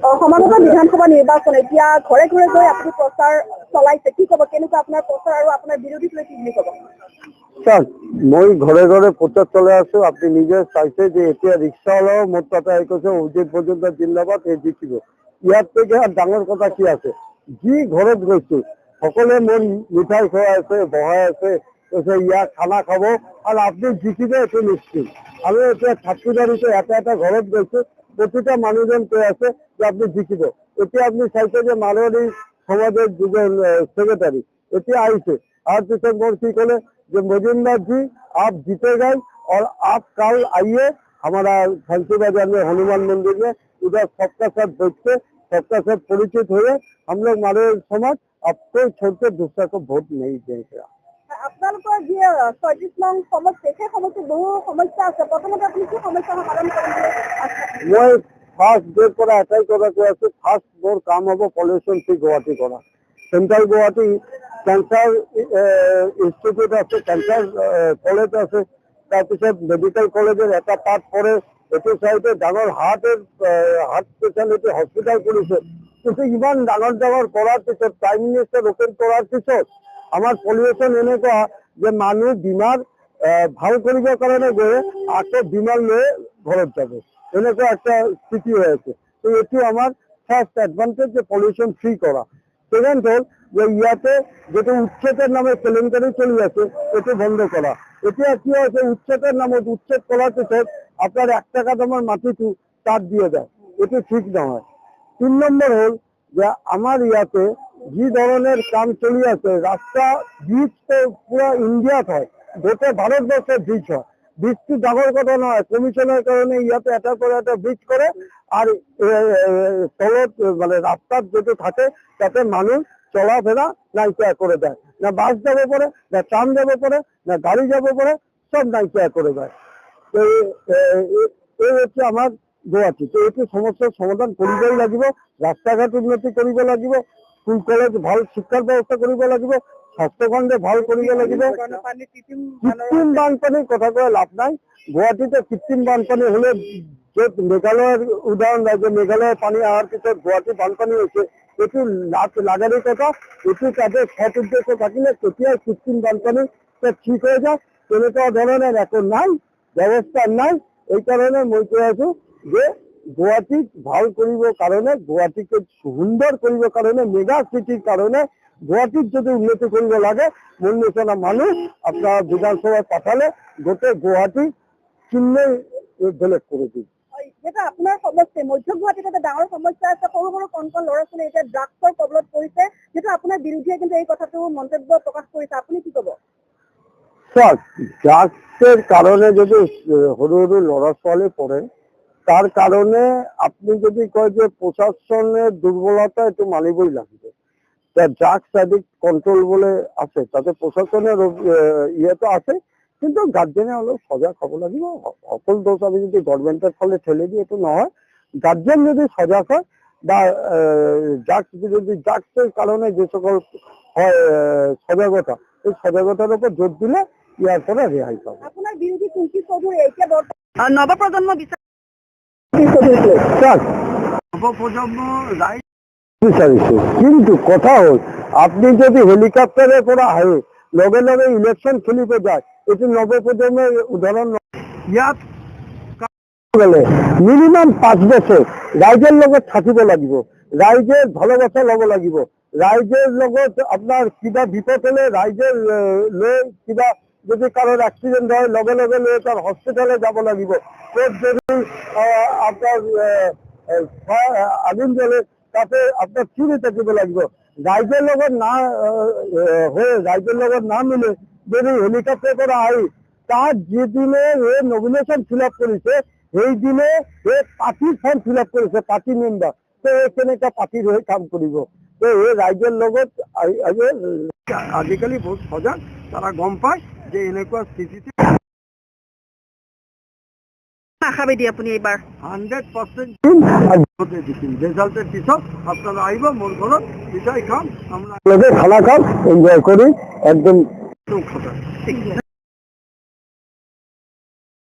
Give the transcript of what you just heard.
সমাগত বিধানসভা নিৰ্বাচন এতিয়া ঘৰে ঘৰে গৈ আপুনি প্ৰচাৰ চলাইছে, কি ক'ব? কেনেকুৱা আপোনাৰ প্ৰচাৰ আৰু আপোনাৰ বিৰোধীক লৈ কি বুলি ক'ব? স্যার, মই ঘরে ঘরে প্রচার চলে আছো। আপনি নিজে চাইছে যে এতিয়া রিক্সাওয়ালাও মোট কথা কৈছে অভিজিৎ পর্যন্ত জিন্দাবাদ, এই জিকিব। ইয়াৰ থেকে আর ডাঙর কথা কি আছে? যি ঘৰত গৈছো সকলে মোৰ মিঠাই খুৱাই আছে, বহাই আছে, কৈছে ইয়াৰ খানা খাব আর আপনি জিকিবে, এইটো নিশ্চিত। আমি এতিয়া ছাত্ৰীবাড়ীতে এটা ঘৰত গৈছো, প্রতিটা মানুষজন কৈ আছে যে আপনি জিকিব। এতিয়া আপনি চাইছে যে মারোয়ারি সমাজের যুগের সেক্রেটারি এতিয়া আহিছে, আর পিছত মোর কি কলে जो मजुमदार जी आप जीते गए और आप कल आइए हमारा फंसी बाजार में हनुमान मंदिर में, उधर सबका साथ बैठ के सबका साथ परिचित हुए। हम लोग हमारे समाज आपको छोड़ के दूसरा को वोट नहीं देंगे। আপোনালোকৰ যি ৩৬ নং সমষ্টি, সেই সমষ্টিত বহু সমস্যা আছে, প্ৰথমতে আপুনি কি সমস্যা সমাধান কৰিম বুলি আছে? মই ফার্স্ট ডের পরে এটাই কথা কৈ আছো, ফার্স্ট মোর কাম হব পলিউশন ফ্রি গুৱাহাটী করা। সেন্ট্রাল গুৱাহাটী ক্যান্সার ইনস্টিটিউট আছে, ক্যান্সার কলেজ আছে, তাৰপিছত মেডিকেল কলেজের এটা পার্ট পরে এইটো সাইডে ডাঙর হার্ট স্পেশালিটি হসপিটাল খুলিছে। কিন্তু ইমান ডাঙর করার পিছত প্রাইম মিনিস্টার ওপেন করার পিছত আমার পলিউশন এনেকুৱা যে মানুহ বিমার ভাল কৰিবৰ কাৰণে গৈ আকৌ বিমার লয়ে ঘৰত যাব, এনেকুৱা একটা স্থিতি হয়ে আছে। তো এটি আমার ফার্স্ট অ্যাডভান্টেজ যে পলিউশন ফ্রি করা। সেকেন্ড হল যে ইয়াতে যেটা উচ্ছেদের নামে কেলেঙ্কারি চলি আছে, এটি বন্ধ করা। এতিয়া কি হয়েছে, উচ্ছেদের নামত উচ্ছেদ করার পিছত আপনার 1 টাকা দামের মাটিটো তার দিয়ে দেয়, এটি ঠিক নহয়। 3 নম্বর হল যে আমার ইয়াতে যে ধরনের কাম চলি আছে, রাস্তা ব্রিজ তো পুরো ইন্ডিয়াত হয়, গোটা ভারতবর্ষে ব্রিজ হয়, ব্রিজটি ডাঙর কথা নয়। কমিশনের কারণে ইয়াতে এটা করে একটা ব্রিজ করে আর তলত মানে রাস্তার যেটা থাকে তাতে মানুষ চলাফেরা নাইকিয়া করে দেয়, না বাস যাবে পরে, না ট্রাম যাবে পরে, না গাড়ি যাবে পরে, সব নাইকিয়া করে দেয়। তো এই হচ্ছে আমার গুৱাহাটী। তো এইটো সমস্যার সমাধান করিবই লাগিব, রাস্তাঘাট উন্নতি করিব লাগিব, স্কুল কলেজ ভাল শিক্ষার ব্যবস্থা করিব লাগিব, স্বাস্থ্যখণ্ডে ভাল করিব লাগিব। কৃত্রিম বানপানীর কথা কয়ে লাভ নাই। গুৱাহাটীতে কৃত্রিম বানপানী হলে য'ত মেঘালয়ের উদাহরণ দেয় যে মেঘালয়ের পানী অহাৰ পিছত গুৱাহাটী বানপানী হৈছে, এইটো লাগারি কথা। এটি তাদের সৎ উদ্দেশ্য থাকিলে তেতিয়াই কৃত্রিম বানপানী ঠিক হয়ে যায়। তেনেকুৱা ধরনের এখন নাই, ব্যবস্থা নাই। এই কারণে মই কৈ আছো যে গুৱাহাটীক ভাল কৰিবৰ কাৰণে, গুৱাহাটীকে সুন্দৰ কৰিবৰ কাৰণে, মেগা সিটির কারণে গুৱাহাটীত যদি উন্নতি কৰিব লাগে, মোৰ নিচিনা মানুষ আপনার বিধানসভায় পাঠালে গোটেই গুৱাহাটী চিহ্নই বেলেগ করে দিই। যেটা আপোনাৰ সমষ্টি মধ্য গুৱাহাটীত এটা ডাঙৰ সমস্যা আছে, সৰু সৰু কণ ল'ৰা ছোৱালী এতিয়া ড্ৰাগছৰ কবলত পৰিছে, যেটা আপোনাৰ বিৰোধীয়ে কিন্তু এই কথাটো মন্তব্য প্ৰকাশ কৰিছে, আপুনি কি ক'ব? স্যার, ড্রাগসের কারণে যদি সরু সরু ল'ৰা ছোৱালী পড়ে, তার কারণে আপনি যদি কয় যে প্রশাসনের দুর্বলতা, একটু মানিবই লাগবে। ড্রাগস অ্যাডিক্ট কন্ট্রোল বলে আছে, তাতে প্রশাসনের ইয়েতো আছে, কিন্তু গার্জেনে অলপ সজাগ হব লাগিব। সকল দোষ আমি যদি গভর্নমেন্টের ফলে ঠেলে দিই, এটো নহয়। গার্জেন যদি সজাগ হয় বা ড্রাগসের কারণে যে সকল হয় সজাগতা, এই সজাগতার উপর জোর দিলে ইয়ার পরে রেহাই পাবে। আপনার বিরোধী কুলকি চৌধুরী এতিয়া নবপ্রজন্ম নবপ্রজন্ম রাইট বিচাৰিছে, কিন্তু কথা হল আপনি যদি হেলিকপ্টারের পৰা আহে লগে লগে ইলেকশন খেলিব যায়, এটি নবপ্রজন্মের উদাহরণ। ইয়াত মিনিমাম 5 বছর রাইজের লগত থাকিব লাগিব, রাইজের ভালোবাসা লব লাগিব, রাইজের লগত আপনার কিবা বিপদ হলে রাইজের লৈ কিবা যদি কারোর অ্যাক্সিডেন্ট হয় লগে লগে লৈ তার হসপিটালে যাব লাগিব। যদি আপনার আগুন জ্বলে তাতে আপনার চুরি থাকিব লাগিব। রাইজের লগত না হয়ে, রাইজের লগত না মিলে যদি হেলিকপ্টার করে আহি তার যেদিনে নমিনেশন ফিল আপ করেছে সেই দিনে পার্টির ফর্ম ফিল আপ করেছে, পার্টি মেম্বার, তো কেনেকা পার্টির হয়ে কাম কৰিব। তো এই রাইজের লগত আজিকালি বহুত সজাগ, তারা গম পায় যে এনেকুৱা স্থিতিতে আশাবাদী আপুনি এইবাৰ 100% রেজাল্টের পিছত আপনারা আহিব মোর ঘৰত, মিঠাই খাম, আমরা খানা খাম, এনজয় করি একদম।